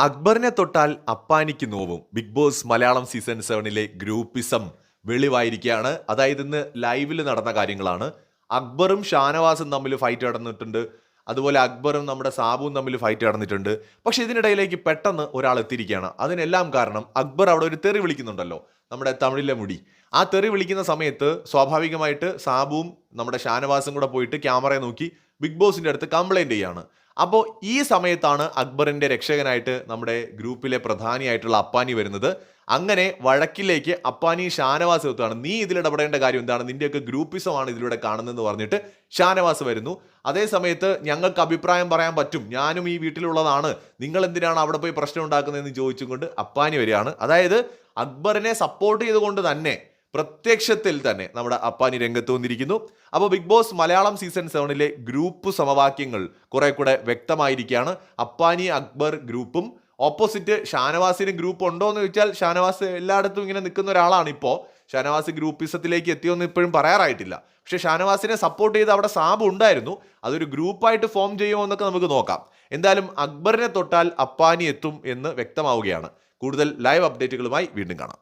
അക്ബറിനെ തൊട്ടാൽ അപ്പാനിക്ക് നോവും. Big Boss Malayalam season 7 groupism വെളിവായിരിക്കുകയാണ്. അതായത് ഇന്ന് ലൈവിൽ നടന്ന കാര്യങ്ങളാണ്. അക്ബറും ഷാനവാസും തമ്മിൽ ഫൈറ്റ് നടന്നിട്ടുണ്ട്. അതുപോലെ അക്ബറും നമ്മുടെ സാബുവും തമ്മിൽ ഫൈറ്റ് നടന്നിട്ടുണ്ട്. പക്ഷെ ഇതിനിടയിലേക്ക് പെട്ടെന്ന് ഒരാൾ എത്തിയിരിക്കുകയാണ്. അതിനെല്ലാം കാരണം അക്ബർ അവിടെ ഒരു തെറി വിളിക്കുന്നുണ്ടല്ലോ, നമ്മുടെ തമിഴിലെ മുടി. ആ തെറി വിളിക്കുന്ന സമയത്ത് സ്വാഭാവികമായിട്ട് സാബുവും നമ്മുടെ ഷാനവാസും കൂടെ പോയിട്ട് ക്യാമറയെ നോക്കി ബിഗ് ബോസിന്റെ അടുത്ത് കംപ്ലൈന്റ് ചെയ്യാണ്. അപ്പോൾ ഈ സമയത്താണ് അക്ബറിന്റെ രക്ഷകനായിട്ട് നമ്മുടെ ഗ്രൂപ്പിലെ പ്രധാനിയായിട്ടുള്ള അപ്പാനി വരുന്നത്. അങ്ങനെ വഴക്കിലേക്ക് അപ്പാനി ഷാനവാസ് എത്തുകയാണ്. നീ ഇതിലിടപെടേണ്ട കാര്യം എന്താണ്, നിന്റെയൊക്കെ ഗ്രൂപ്പിസമാണ് ഇതിലൂടെ കാണുന്നതെന്ന് പറഞ്ഞിട്ട് ഷാനവാസ് വരുന്നു. അതേ സമയത്ത് ഞങ്ങൾക്ക് അഭിപ്രായം പറയാൻ പറ്റും, ഞാനും ഈ വീട്ടിലുള്ളതാണ്, നിങ്ങൾ എന്തിനാണ് അവിടെ പോയി പ്രശ്നം ഉണ്ടാക്കുന്നതെന്ന് ചോദിച്ചുകൊണ്ട് അപ്പാനി വരികയാണ്. അതായത് അക്ബറിനെ സപ്പോർട്ട് ചെയ്തുകൊണ്ട് തന്നെ പ്രത്യക്ഷത്തിൽ തന്നെ നമ്മുടെ അപ്പാനി രംഗത്ത് വന്നിരിക്കുന്നു. അപ്പോൾ Bigg Boss Malayalam season 7 group സമവാക്യങ്ങൾ കുറെ കൂടെ വ്യക്തമായിരിക്കുകയാണ്. അപ്പാനി അക്ബർ ഗ്രൂപ്പും ഓപ്പോസിറ്റ് ഷാനവാസിന് ഗ്രൂപ്പ് ഉണ്ടോ എന്ന് ചോദിച്ചാൽ ഷാനവാസ് എല്ലായിടത്തും ഇങ്ങനെ നിൽക്കുന്ന ഒരാളാണ്. ഇപ്പോൾ ഷാനവാസ് ഗ്രൂപ്പിസത്തിലേക്ക് എത്തിയോന്ന് ഇപ്പോഴും പറയാറായിട്ടില്ല. പക്ഷേ ഷാനവാസിനെ സപ്പോർട്ട് ചെയ്ത് അവിടെ സാബ് ഉണ്ടായിരുന്നു. അതൊരു ഗ്രൂപ്പായിട്ട് ഫോം ചെയ്യുമോ എന്നൊക്കെ നമുക്ക് നോക്കാം. എന്തായാലും അക്ബറിനെ തൊട്ടാൽ അപ്പാനി എത്തും എന്ന് വ്യക്തമാവുകയാണ്. കൂടുതൽ ലൈവ് അപ്ഡേറ്റുകളുമായി വീണ്ടും കാണാം.